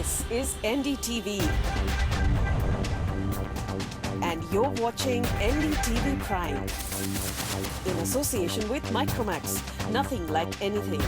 This is NDTV. And you're watching NDTV Prime. In association with Micromax. Nothing like anything.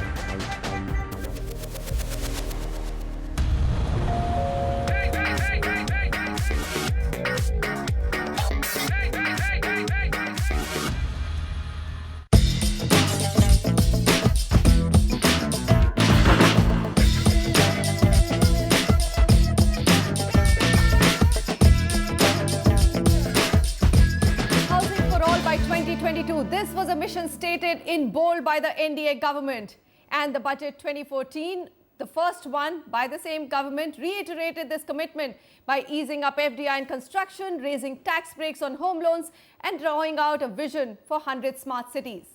This was a mission stated in bold by the NDA government, and the budget 2014, the first one by the same government, reiterated this commitment by easing up FDI in construction, raising tax breaks on home loans and drawing out a vision for 100 smart cities.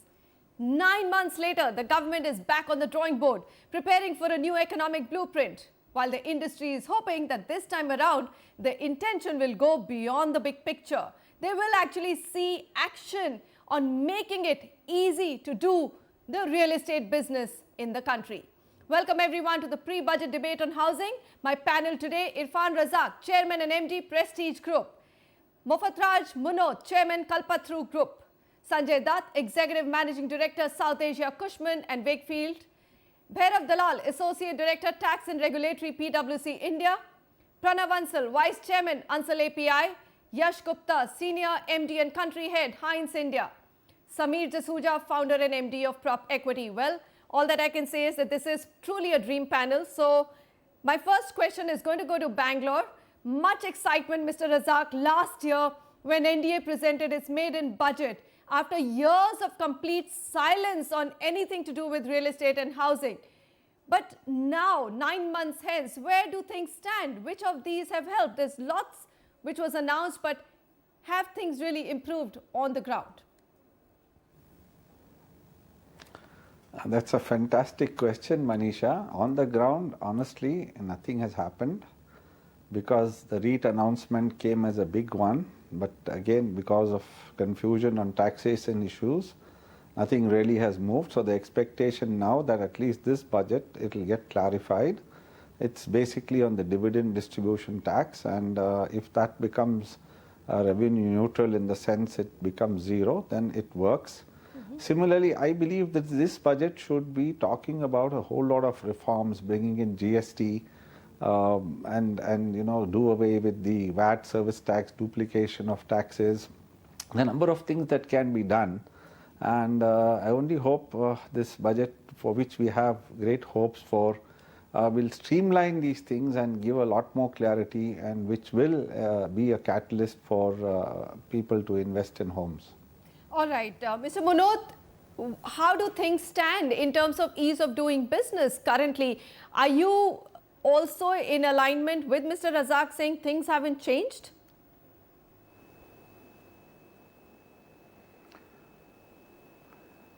9 months later, the government is back on the drawing board, preparing for a new economic blueprint. While the industry is hoping that this time around, the intention will go beyond the big picture. They will actually see action on making it easy to do the real estate business in the country. Welcome everyone to the pre-budget debate on housing. My panel today, Irfan Razak, Chairman and MD, Prestige Group. Mufattraj Munot, Chairman, Kalpataru Group. Sanjay Dutt, Executive Managing Director, South Asia, Cushman and Wakefield. Bhairav Dalal, Associate Director, Tax and Regulatory, PwC India. Pranav Ansal, Vice Chairman, Ansal API. Yash Gupta, Senior MD and Country Head, Heinz India. Sameer Jasuja, Founder and MD of Prop Equity. Well, all that I can say is that this is truly a dream panel. So, my first question is going to go to Bangalore. Much excitement, Mr. Razak, last year when NDA presented its maiden budget after years of complete silence on anything to do with real estate and housing. But now, 9 months hence, where do things stand? Which of these have helped? There's lots which was announced, but have things really improved on the ground? That's a fantastic question, Manisha. On the ground, honestly, nothing has happened because the REIT announcement came as a big one. But again, because of confusion on taxation issues, nothing really has moved. So the expectation now that at least this budget, it will get clarified. It's basically on the dividend distribution tax, and if that becomes revenue neutral in the sense it becomes zero, then it works. Similarly, I believe that this budget should be talking about a whole lot of reforms, bringing in GST and you know, do away with the VAT service tax, duplication of taxes, the number of things that can be done. And I only hope this budget, for which we have great hopes for, will streamline these things and give a lot more clarity, and which will be a catalyst for people to invest in homes. All right, Mr. Munot, how do things stand in terms of ease of doing business currently? Are you also in alignment with Mr. Razak saying things haven't changed?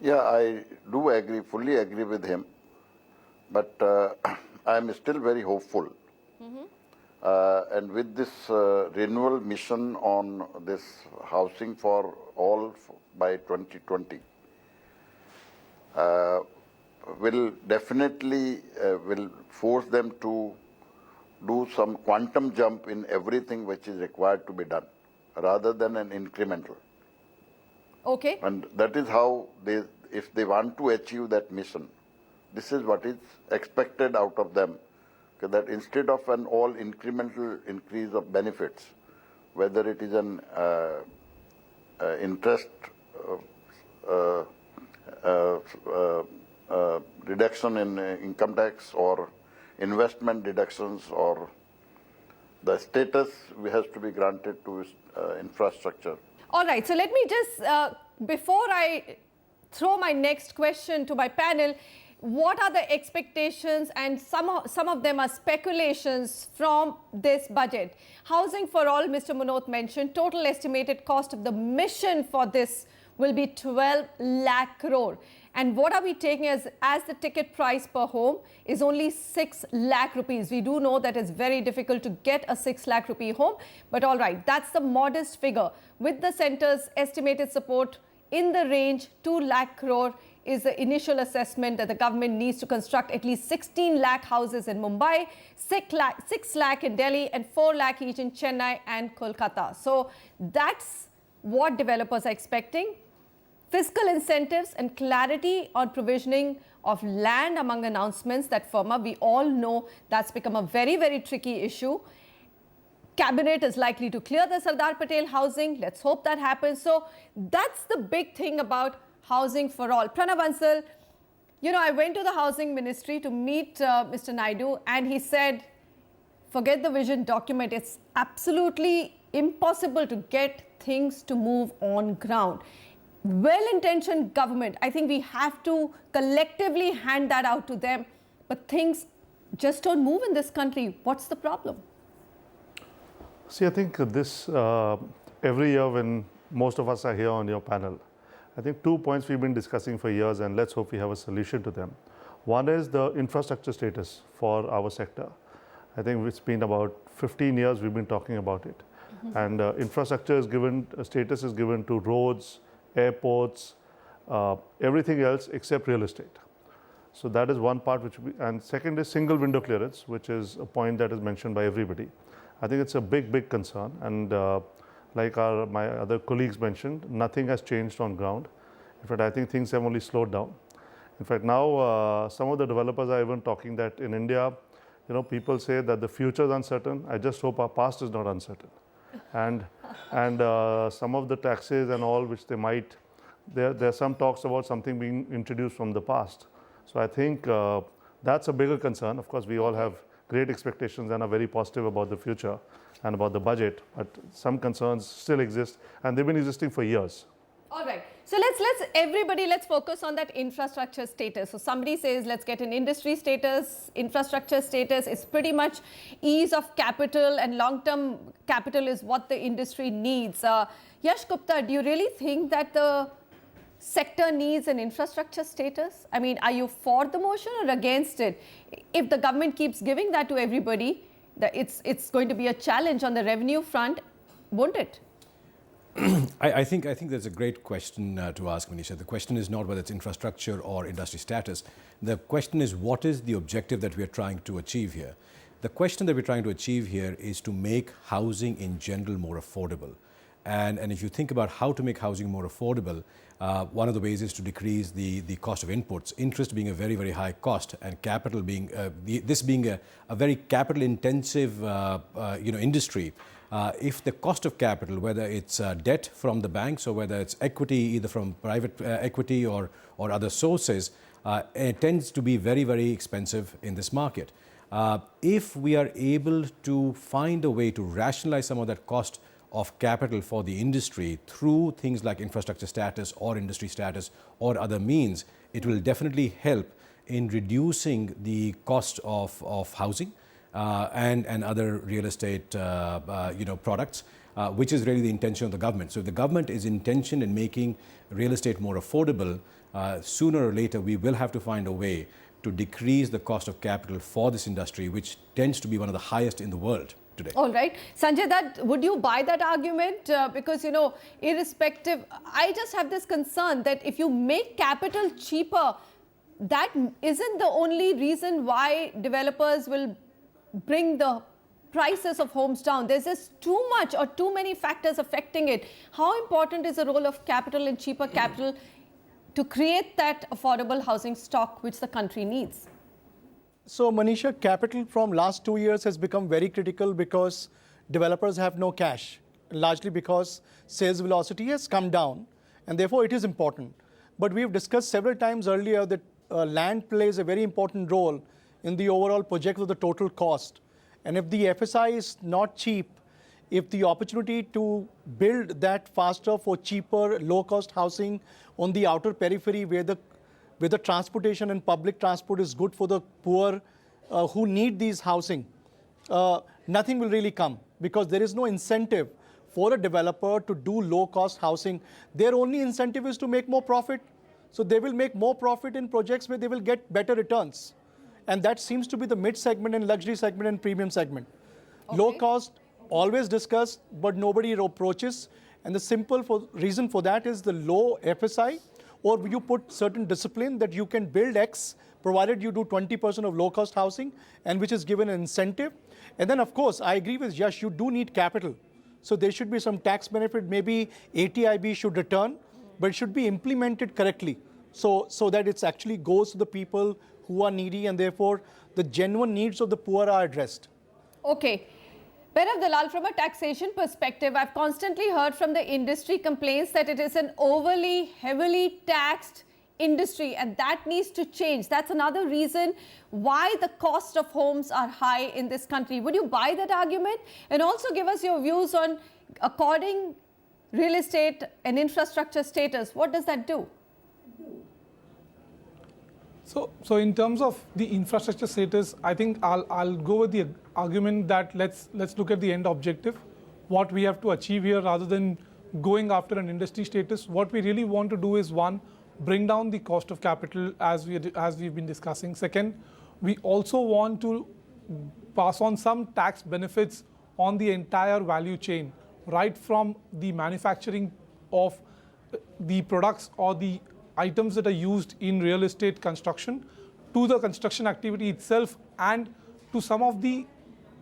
Yeah, I do agree, fully agree with him. But I am still very hopeful. And with this renewal mission on this housing for all by 2020, will definitely will force them to do some quantum jump in everything which is required to be done, rather than an incremental. Okay. And that is how they, if they want to achieve that mission, this is what is expected out of them, that instead of an all incremental increase of benefits, whether it is an interest reduction in income tax or investment deductions, or the status has to be granted to infrastructure. All right, so let me just, before I throw my next question to my panel, what are the expectations, and some of them are speculations from this budget? Housing for all, Mr. Munot mentioned, total estimated cost of the mission for this will be 12 lakh crore. And what are we taking as the ticket price per home is only 6 lakh rupees. We do know that it's very difficult to get a 6 lakh rupee home, but all right, that's the modest figure. With the centre's estimated support in the range 2 lakh crore is the initial assessment that the government needs to construct at least 16 lakh houses in Mumbai, 6 lakh in Delhi, and 4 lakh each in Chennai and Kolkata. So that's what developers are expecting. Fiscal incentives and clarity on provisioning of land among announcements that firm up. We all know that's become a very, very tricky issue. Cabinet is likely to clear the Sardar Patel housing. Let's hope that happens. So that's the big thing about housing for all. Pranav Ansal, you know, I went to the housing ministry to meet Mr. Naidu, and he said, forget the vision document. It's absolutely impossible to get things to move on ground. Well-intentioned government, I think we have to collectively hand that out to them, but things just don't move in this country. What's the problem? See, I think this, every year when most of us are here on your panel, I think 2 points we've been discussing for years, and let's hope we have a solution to them. One is the infrastructure status for our sector. I think it's been about 15 years we've been talking about it. And infrastructure is given, status is given to roads, airports, everything else except real estate. So that is one part which and second is single window clearance, which is a point that is mentioned by everybody. I think it's a big, big concern, and like my other colleagues mentioned, nothing has changed on ground. In fact, I think things have only slowed down. In fact, now some of the developers are even talking that in India, you know, people say that the future is uncertain. I just hope our past is not uncertain. And some of the taxes and all which they might, there are some talks about something being introduced from the past. So I think that's a bigger concern. Of course, we all have great expectations and are very positive about the future and about the budget, but some concerns still exist, and they've been existing for years. All right. So let's focus on that infrastructure status. So somebody says, let's get an industry status, infrastructure status. It's pretty much ease of capital, and long-term capital is what the industry needs. Yash Gupta, do you really think that the sector needs an infrastructure status? I mean, are you for the motion or against it? If the government keeps giving that to everybody, it's going to be a challenge on the revenue front, won't it? I think that's a great question to ask, Manisha. The question is not whether it's infrastructure or industry status. The question is, what is the objective that we are trying to achieve here? The question that we're trying to achieve here is to make housing in general more affordable. And if you think about how to make housing more affordable, one of the ways is to decrease the cost of inputs, interest being a very, very high cost, and capital being, this being a very capital intensive industry. If the cost of capital, whether it's debt from the banks or whether it's equity, either from private equity or other sources, it tends to be very, very expensive in this market. If we are able to find a way to rationalize some of that cost of capital for the industry through things like infrastructure status or industry status or other means, it will definitely help in reducing the cost of housing and other real estate products, which is really the intention of the government. So if the government is intention in making real estate more affordable, sooner or later we will have to find a way to decrease the cost of capital for this industry, which tends to be one of the highest in the world today. All right. Sanjay, would you buy that argument? Because, you know, irrespective, I just have this concern that if you make capital cheaper, that isn't the only reason why developers will bring the prices of homes down. There's just too much or too many factors affecting it. How important is the role of capital and cheaper capital to create that affordable housing stock which the country needs? So Manisha, capital from last 2 years has become very critical because developers have no cash, largely because sales velocity has come down, and therefore it is important. But we've discussed several times earlier that land plays a very important role in the overall project of the total cost. And if the FSI is not cheap, if the opportunity to build that faster for cheaper, low-cost housing on the outer periphery where the transportation and public transport is good for the poor who need these housing, nothing will really come because there is no incentive for a developer to do low-cost housing. Their only incentive is to make more profit. So they will make more profit in projects where they will get better returns. And that seems to be the mid-segment and luxury segment and premium segment. Okay. Low cost, always discussed, but nobody approaches. And the simple reason for that is the low FSI or you put certain discipline that you can build X provided you do 20% of low-cost housing, and which is given an incentive. And then, of course, I agree with Yash, you do need capital. So there should be some tax benefit. Maybe ATIB should return, but it should be implemented correctly so that it actually goes to the people who are needy, and therefore the genuine needs of the poor are addressed. Okay. Bhairav Dalal, from a taxation perspective, I've constantly heard from the industry complaints that it is an overly, heavily taxed industry, and that needs to change. That's another reason why the cost of homes are high in this country. Would you buy that argument? And also give us your views on, according real estate and infrastructure status, what does that do? So in terms of the infrastructure status, I think I'll go with the argument that let's look at the end objective, what we have to achieve here, rather than going after an industry status. What we really want to do is, one, bring down the cost of capital as we've been discussing. Second, we also want to pass on some tax benefits on the entire value chain, right from the manufacturing of the products or the items that are used in real estate construction, to the construction activity itself, and to some of the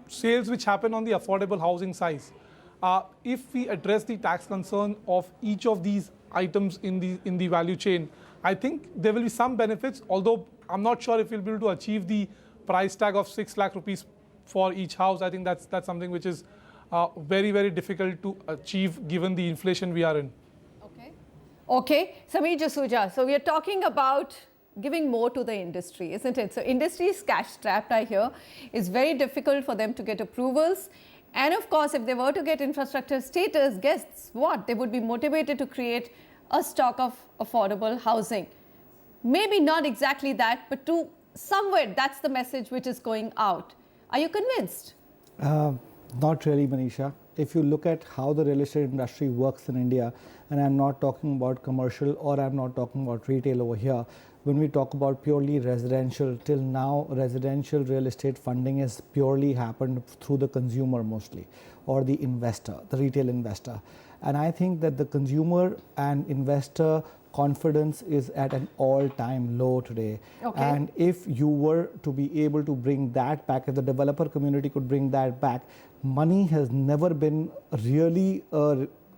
sales which happen on the affordable housing side. If we address the tax concern of each of these items in the value chain, I think there will be some benefits, although I'm not sure if we'll be able to achieve the price tag of 6 lakh rupees for each house. I think that's something which is very, very difficult to achieve given the inflation we are in. Okay, Sameer Jasuja, so we are talking about giving more to the industry, isn't it? So industry is cash strapped, I hear. It's very difficult for them to get approvals. And of course, if they were to get infrastructure status, guess what? They would be motivated to create a stock of affordable housing. Maybe not exactly that, but to somewhere, that's the message which is going out. Are you convinced? Not really, Manisha. If you look at how the real estate industry works in India, and I'm not talking about commercial or I'm not talking about retail over here, when we talk about purely residential, till now residential real estate funding has purely happened through the consumer mostly, or the investor, the retail investor. And I think that the consumer and investor confidence is at an all-time low today. Okay. And if you were to be able to bring that back, if the developer community could bring that back, money has never been really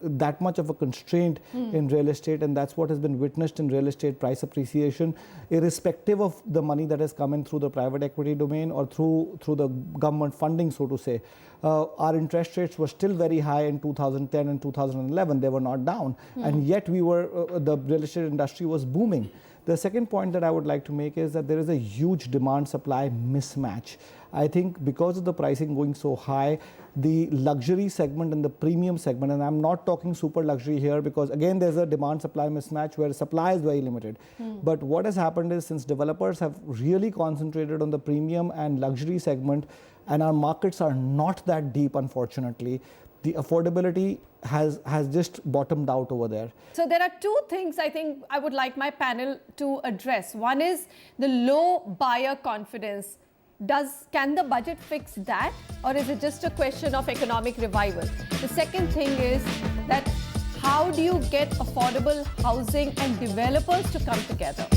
that much of a constraint in real estate, and that's what has been witnessed in real estate price appreciation, irrespective of the money that has come in through the private equity domain or through the government funding, so to say. Our interest rates were still very high in 2010 and 2011. They were not down, and yet we were the real estate industry was booming. The second point that I would like to make is that there is a huge demand-supply mismatch. I think because of the pricing going so high, the luxury segment and the premium segment, and I'm not talking super luxury here because again there's a demand-supply mismatch where supply is very limited. But what has happened is, since developers have really concentrated on the premium and luxury segment, and our markets are not that deep, unfortunately, the affordability has just bottomed out over there. So there are two things I think I would like my panel to address. One is the low buyer confidence. Can the budget fix that, or is it just a question of economic revival? The second thing is that how do you get affordable housing and developers to come together?